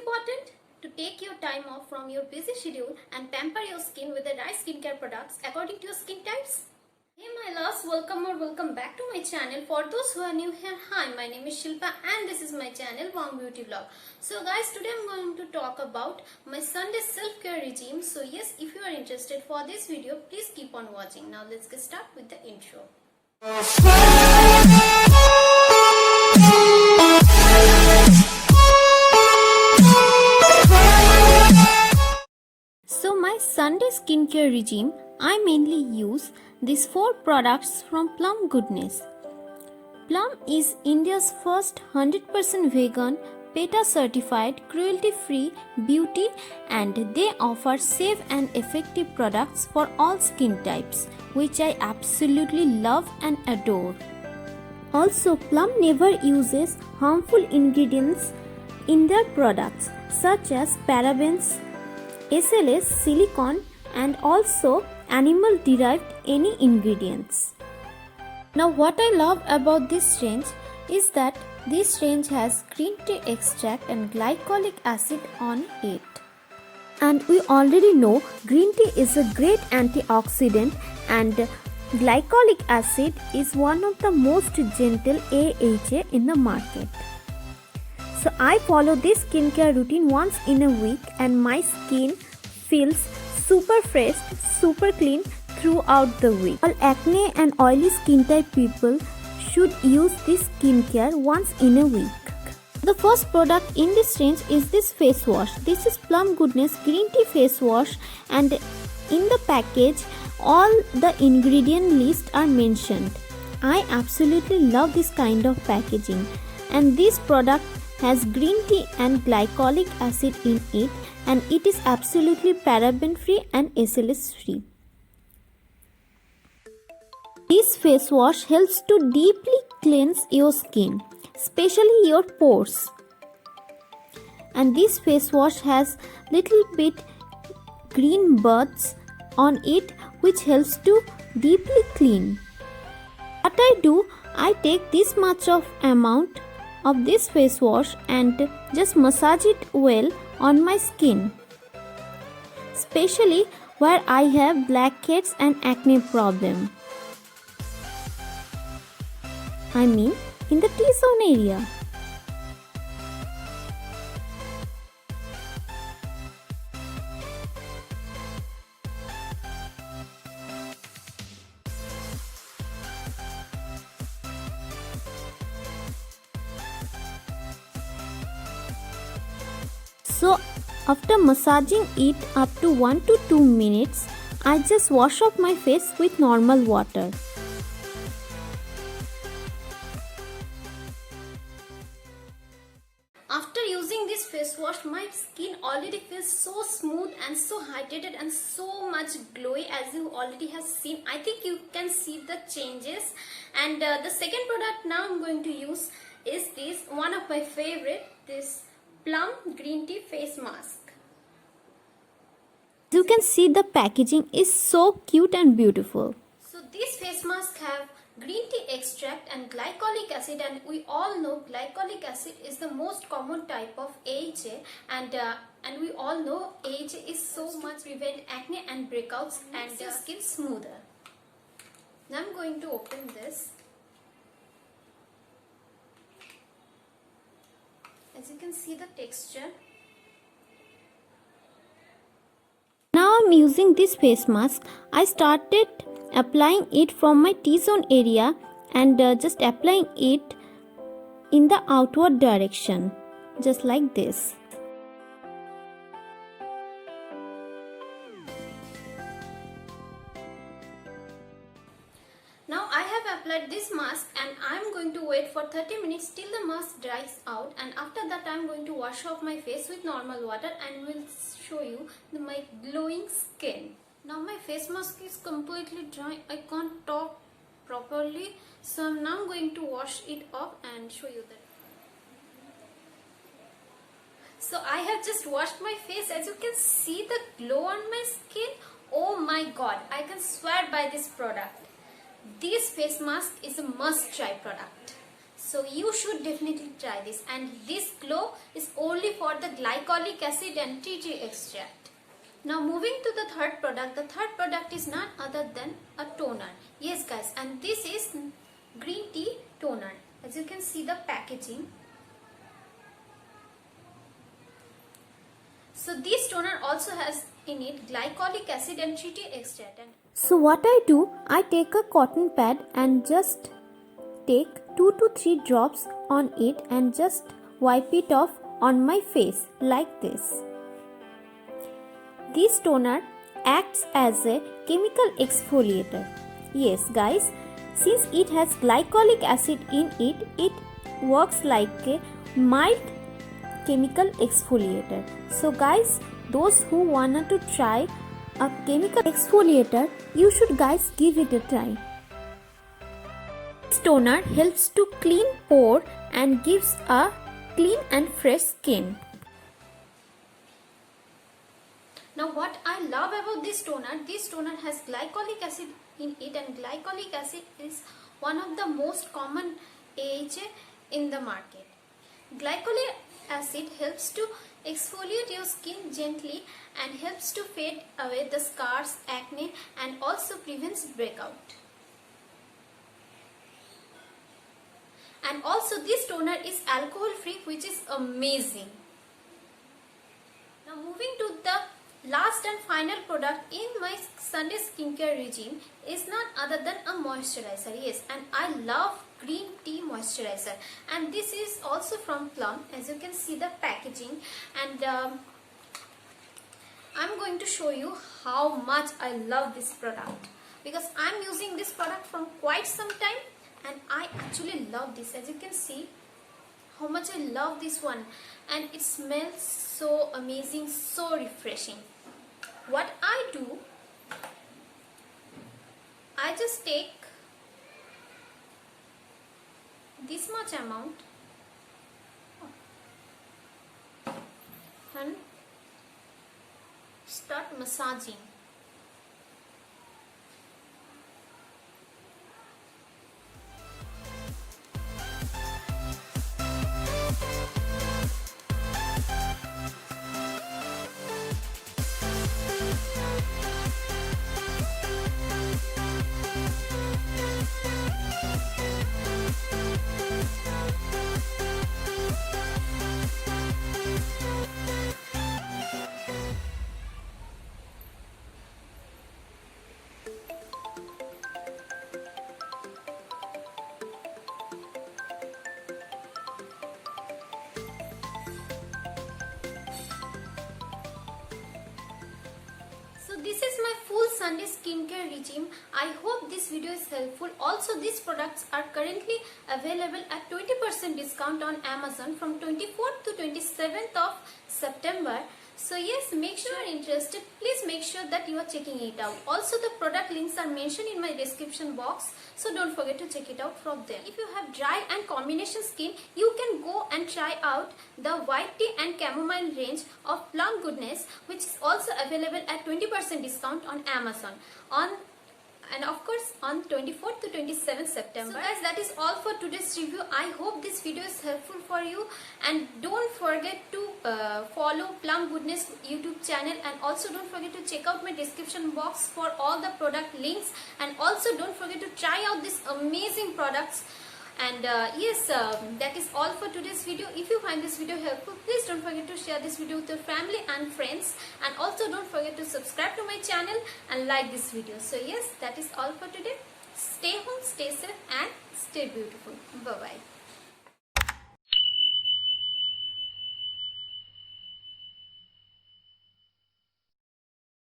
important? To take your time off from your busy schedule and pamper your skin with the right skincare products according to your skin types. Hey my loves, welcome or welcome back to my channel. For those who are new here, hi, my name is Shilpa and this is my channel Warm Beauty Vlog. So guys, today I'm going to talk about my Sunday self-care regime. So yes, if you are interested for this video, please keep on watching. Now let's get started with the intro. So my Sunday skincare regime, I mainly use these 4 products from Plum Goodness. Plum is India's first 100% vegan, PETA certified, cruelty free beauty, and they offer safe and effective products for all skin types, which I absolutely love and adore. Also, Plum never uses harmful ingredients in their products such as parabens, SLS, silicone, and also animal derived any ingredients. Now what I love about this range is that this range has green tea extract and glycolic acid on it. And we already know green tea is a great antioxidant and glycolic acid is one of the most gentle AHA in the market. So I follow this skincare routine once in a week and my skin feels super fresh, super clean throughout the week. All acne and oily skin type people should use this skincare once in a week. The first product in this range is this face wash. This is Plum Goodness Green Tea Face Wash, and in the package all the ingredient list are mentioned. I absolutely love this kind of packaging, and this product has green tea and glycolic acid in it, and it is absolutely paraben free and SLS free. This face wash helps to deeply cleanse your skin, especially your pores. And this face wash has little bit green buds on it, which helps to deeply clean. What I do, I take this much of amount of this face wash and just massage it well on my skin, especially where I have blackheads and acne problem. I mean in the T-zone area. So after massaging it up to 1 to 2 minutes, I just wash off my face with normal water. After using this face wash, my skin already feels so smooth and so hydrated and so much glowy, as you already have seen. I think you can see the changes. And the second product now I'm going to use is this, one of my favorite, this Plum Green Tea Face Mask. You can see the packaging is so cute and beautiful. So this face mask have green tea extract and glycolic acid, and we all know glycolic acid is the most common type of AHA, and we all know AHA is so much prevent acne and breakouts and your skin smoother. Now I'm going to open this. As you can see the texture. Now I'm using this face mask. I started applying it from my T-zone area and just applying it in the outward direction, just like this. Now I have applied this mask and I am going to wait for 30 minutes till the mask dries out, and after that I am going to wash off my face with normal water and will show you my glowing skin. Now my face mask is completely dry. I can't talk properly, so I'm now going to wash it off and show you that. So I have just washed my face. As you can see the glow on my skin. Oh my god, I can swear by this product. This face mask is a must try product. So you should definitely try this, and this glow is only for for the glycolic acid and tea tree extract. Now moving to the third product. The third product is none other than a toner. Yes guys, and this is green tea toner. As you can see the packaging. So this toner also has in it glycolic acid and tea tree extract. So what I do, I take a cotton pad and just take 2 to 3 drops on it and just wipe it off on my face like this. This toner acts as a chemical exfoliator. Yes guys, since it has glycolic acid in it, it works like a mild chemical exfoliator. So guys, those who wanna to try a chemical exfoliator, you should guys give it a try. This toner helps to clean pore and gives a clean and fresh skin. Now what I love about this toner has glycolic acid in it, and glycolic acid is one of the most common AHA in the market. Glycolic acid helps to exfoliate your skin gently and helps to fade away the scars, acne, and also prevents breakout. And also this toner is alcohol free, which is amazing. Now moving to the last and final product in my Sunday skincare regime is none other than a moisturizer. Yes, and I love green tea moisturizer, and this is also from Plum. As you can see the packaging, and I'm going to show you how much I love this product, because I'm using this product from quite some time and I actually love this. As you can see how much I love this one, and it smells so amazing, so refreshing. What I do, I just take this much amount and start massaging. This is my full Sunday skincare regime. I hope this video is helpful. Also, these products are currently available at 20% discount on Amazon from 24th to 27th of September. So yes, make sure you are interested. Please make sure that you are checking it out. Also, the product links are mentioned in my description box, so don't forget to check it out from there. If you have dry and combination skin, you can go and try out the white tea and chamomile range of Plum Goodness, which is also available at 20% discount on Amazon and of course on 24th to 27th September. So guys, that is all for today's review. I hope this video is helpful for you, and don't forget to follow Plum Goodness YouTube channel, and also don't forget to check out my description box for all the product links, and also don't forget to try out these amazing products. And yes, that is all for today's video. If you find this video helpful, please don't forget to share this video with your family and friends, and also don't forget to subscribe to my channel and like this video. So yes, that is all for today. Stay home, stay safe, and stay beautiful. Bye bye.